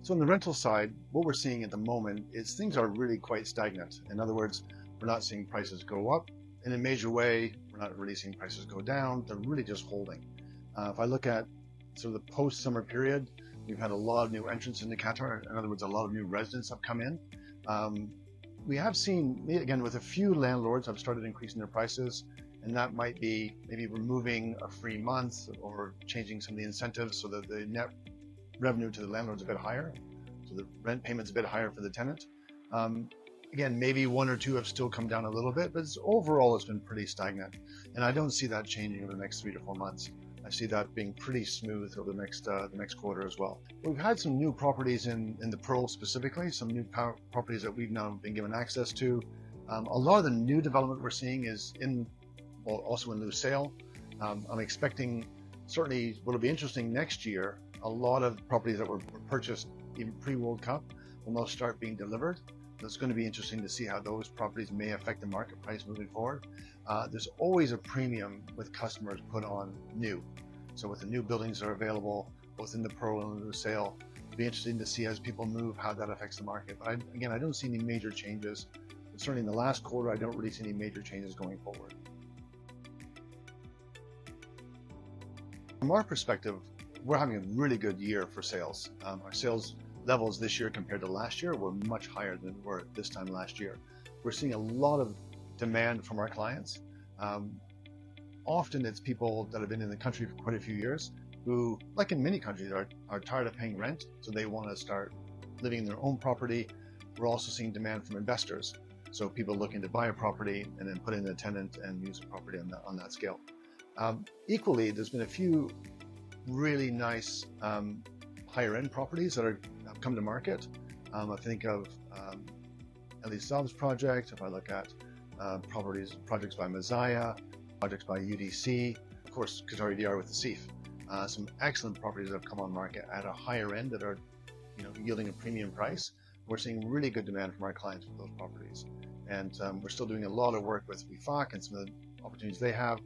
So on the rental side, what we're seeing at the moment is things are really quite stagnant. In other words, we're not seeing prices go up in a major way. We're not really seeing prices go down. They're really just holding. If I look at sort of the post-summer period, we've had a lot of new entrants into Qatar. In other words, a lot of new residents have come in. We have seen, again, with a few landlords have started increasing their prices, and that might be maybe removing a free month or changing some of the incentives so that the net revenue to the landlord's a bit higher, so the rent payment's a bit higher for the tenant. Again, maybe one or two have still come down a little bit, but overall it's been pretty stagnant, and I don't see that changing over the next 3 to 4 months. I see that being pretty smooth over the next quarter as well. We've had some new properties in the Pearl specifically, some new properties that we've now been given access to. A lot of the new development we're seeing is also in new sale. I'm expecting, certainly what'll be interesting next year, a lot of properties that were purchased even pre-World Cup will now start being delivered. It's going to be interesting to see how those properties may affect the market price moving forward. There's always a premium with customers put on new. So with the new buildings that are available, both in the Pearl and the sale, it'll be interesting to see as people move how that affects the market. But again, I don't see any major changes. But certainly in the last quarter, I don't really see any major changes going forward. From our perspective, we're having a really good year for sales. Our sales levels this year compared to last year were much higher than we were at this time last year. We're seeing a lot of demand from our clients. Often it's people that have been in the country for quite a few years who, like in many countries, are tired of paying rent, so they want to start living in their own property. We're also seeing demand from investors, so people looking to buy a property and then put in a tenant and use a property on that scale. Equally, there's been a few really nice higher end properties that have come to market. I think of Asselstine's project. If I look at projects by Messiah, projects by UDC, of course Qatar DR with the SEEF. Some excellent properties that have come on market at a higher end that are, yielding a premium price. We're seeing really good demand from our clients for those properties, and we're still doing a lot of work with WIFAC and some of the opportunities they have.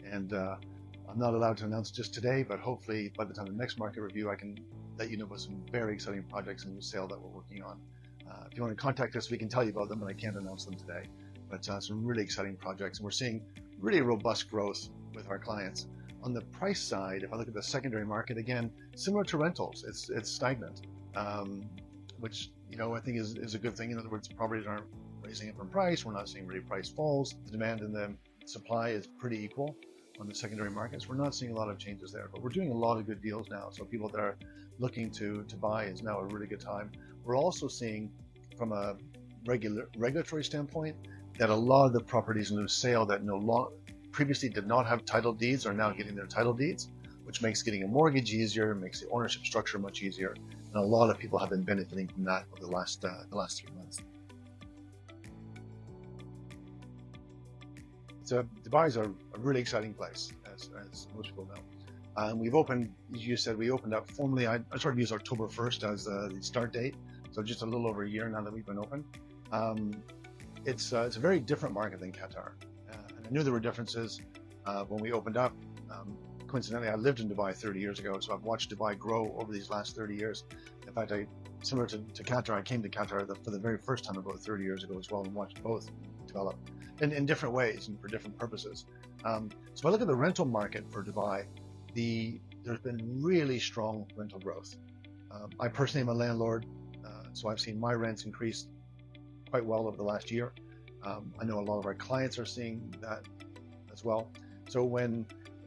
And I'm not allowed to announce just today, but hopefully by the time of the next market review, I can let you know about some very exciting projects in the sale that we're working on. If you want to contact us, we can tell you about them, but I can't announce them today. But some really exciting projects, and we're seeing really robust growth with our clients. On the price side, if I look at the secondary market, again, similar to rentals, it's stagnant, which I think is a good thing. In other words, properties aren't raising up in price. We're not seeing really price falls. The demand and the supply is pretty equal on the secondary markets. We're not seeing a lot of changes there, but we're doing a lot of good deals now. So people that are looking to buy is now a really good time. We're also seeing, from a regulatory standpoint, that a lot of the properties in the sale that previously did not have title deeds are now getting their title deeds, which makes getting a mortgage easier, makes the ownership structure much easier, and a lot of people have been benefiting from that over the last 3 months. So Dubai is a really exciting place, as most people know. We've opened, as you said, we opened up formally. I started to use October 1st as the start date, so just a little over a year now that we've been open. It's a very different market than Qatar, and I knew there were differences when we opened up. Coincidentally, I lived in Dubai 30 years ago, so I've watched Dubai grow over these last 30 years. In fact, similar to Qatar, I came to Qatar for the very first time about 30 years ago as well, and watched both develop in different ways and for different purposes. So if I look at the rental market for Dubai, there's been really strong rental growth. I personally am a landlord, so I've seen my rents increase quite well over the last year. I know a lot of our clients are seeing that as well. So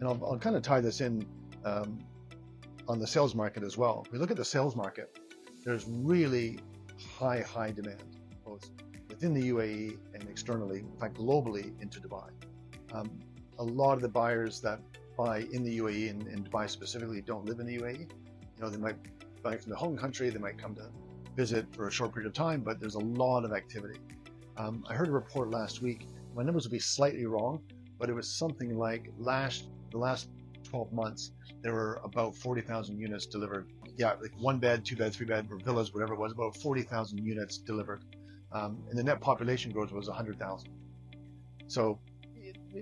I'll kind of tie this in on the sales market as well. If we look at the sales market, there's really high demand, both within the UAE and externally, in fact globally into Dubai. A lot of the buyers that buy in the UAE and in Dubai specifically don't live in the UAE. They might buy from the home country, they might come to visit for a short period of time, but there's a lot of activity. I heard a report last week, my numbers would be slightly wrong, but it was something like the last 12 months, there were about 40,000 units delivered. Yeah, like 1 bed, 2 bed, 3 bed, or villas, whatever it was, about 40,000 units delivered. And the net population growth was 100,000. So,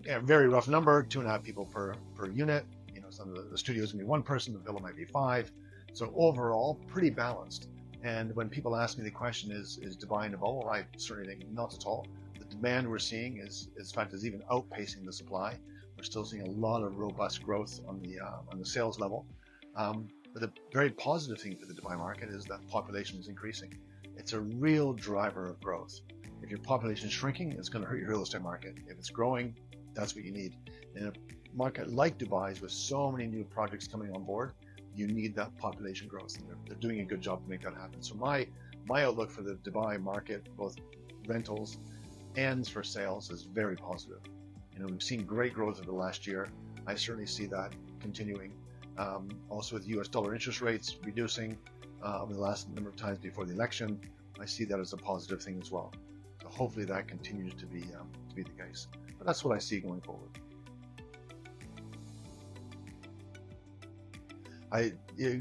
a very rough number, 2.5 people per unit. Some of the studios can be 1 person, the villa might be 5. So overall, pretty balanced. And when people ask me the question, is Dubai in a bubble? I certainly think not at all. The demand we're seeing in fact, is even outpacing the supply. We're still seeing a lot of robust growth on the sales level. But the very positive thing for the Dubai market is that population is increasing. It's a real driver of growth. If your population is shrinking, it's going to hurt your real estate market. If it's growing, that's what you need. In a market like Dubai's, with so many new projects coming on board, you need that population growth. And they're doing a good job to make that happen. So my outlook for the Dubai market, both rentals and for sales, is very positive. We've seen great growth over the last year. I certainly see that continuing. Also with US dollar interest rates reducing over the last number of times before the election, I see that as a positive thing as well. So hopefully that continues to be the case. But that's what I see going forward.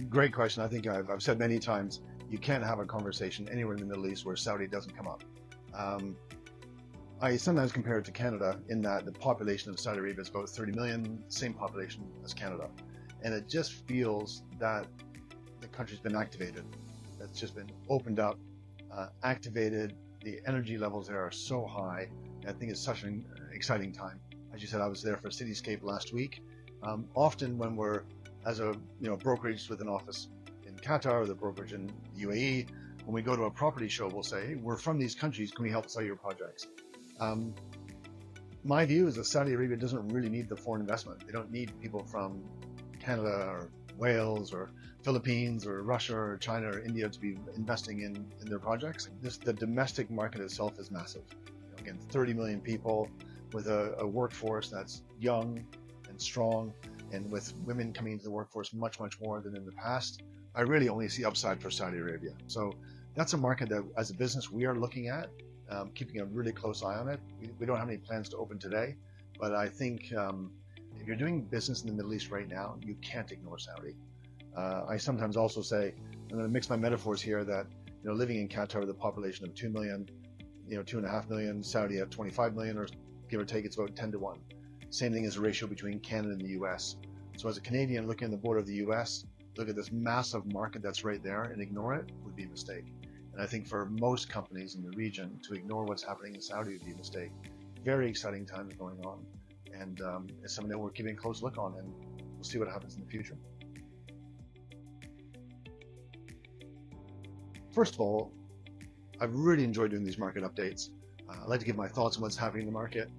Great question. I think I've said many times, you can't have a conversation anywhere in the Middle East where Saudi doesn't come up. I sometimes compare it to Canada in that the population of Saudi Arabia is about 30 million, same population as Canada. And it just feels that the country's been activated. It's just been opened up, activated. The energy levels there are so high. I think it's such an exciting time. As you said, I was there for Cityscape last week. Often when we're, as a brokerage with an office in Qatar or the brokerage in the UAE, when we go to a property show, we'll say, hey, we're from these countries, can we help sell your projects? My view is that Saudi Arabia doesn't really need the foreign investment. They don't need people from Canada or Wales or Philippines or Russia or China or India to be investing in their projects. The domestic market itself is massive. Again, 30 million people with a workforce that's young and strong, and with women coming into the workforce much more than in the past. I really only see upside for Saudi Arabia. So that's a market that, as a business, we are looking at, keeping a really close eye on it. We don't have any plans to open today, but I think if you're doing business in the Middle East right now, you can't ignore Saudi. I sometimes also say, I'm going to mix my metaphors here, that living in Qatar with a population of 2 million, 2.5 million, Saudi at 25 million, or give or take, it's about 10 to 1. Same thing as the ratio between Canada and the US. So as a Canadian looking at the border of the US, look at this massive market that's right there and ignore it would be a mistake. And I think for most companies in the region, to ignore what's happening in Saudi would be a mistake. Very exciting times going on. And it's something that we're keeping a close look on, and we'll see what happens in the future. First of all, I've really enjoyed doing these market updates. I like to give my thoughts on what's happening in the market.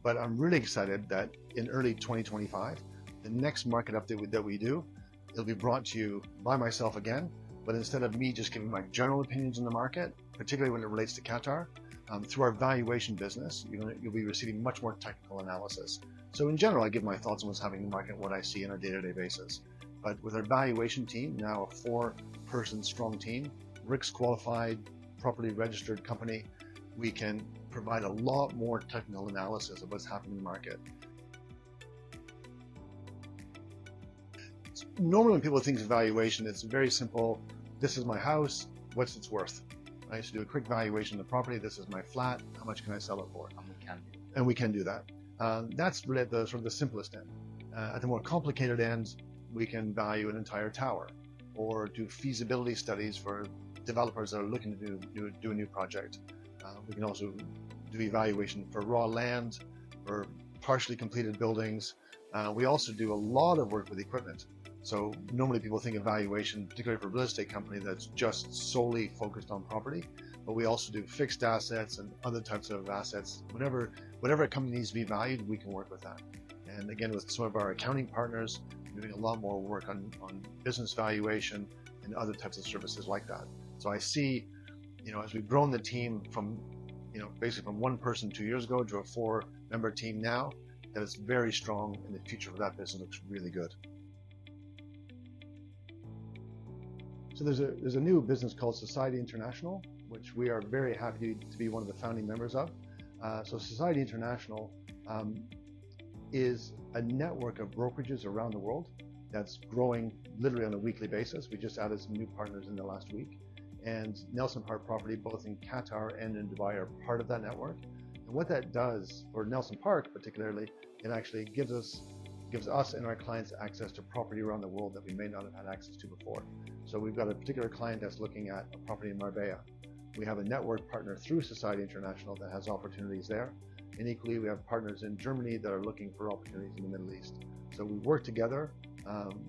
But I'm really excited that in early 2025, the next market update that we do, it'll be brought to you by myself again. But instead of me just giving my general opinions on the market, particularly when it relates to Qatar, through our valuation business, you'll be receiving much more technical analysis. So in general, I give my thoughts on what's happening in the market, what I see on a day-to-day basis. But with our valuation team, now a 4-person strong team, RICS qualified, properly registered company, we can provide a lot more technical analysis of what's happening in the market. Normally when people think of valuation, it's very simple. This is my house, what's its worth? I used to do a quick valuation of the property. This is my flat, how much can I sell it for? And we can do that. That's really the sort of the simplest end. At the more complicated end, we can value an entire tower or do feasibility studies for developers that are looking to do a new project. We can also do evaluation for raw land, for partially completed buildings. We also do a lot of work with equipment. So normally people think of valuation, particularly for a real estate company, that's just solely focused on property. But we also do fixed assets and other types of assets. Whatever a company needs to be valued, we can work with that. And again, with some of our accounting partners, we're doing a lot more work on business valuation and other types of services like that. So I see, as we've grown the team from, basically from 1 person 2 years ago to a 4-member team now, that it's very strong, and the future of that business looks really good. So there's a new business called Society International, which we are very happy to be one of the founding members of. So Society International is a network of brokerages around the world that's growing literally on a weekly basis. We just added some new partners in the last week. And NelsonPark Property, both in Qatar and in Dubai, are part of that network. And what that does, for NelsonPark particularly, it actually gives us gives us and our clients access to property around the world that we may not have had access to before. So we've got a particular client that's looking at a property in Marbella. We have a network partner through Society International that has opportunities there. And equally, we have partners in Germany that are looking for opportunities in the Middle East. So we work together,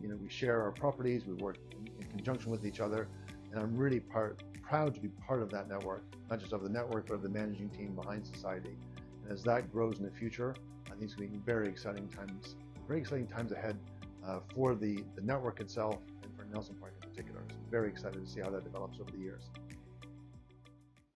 we share our properties, we work in conjunction with each other. And I'm really proud to be part of that network, not just of the network, but of the managing team behind Society. And as that grows in the future, I think it's going to be very exciting times ahead for the network itself and for Nelson Park in particular. So I'm very excited to see how that develops over the years.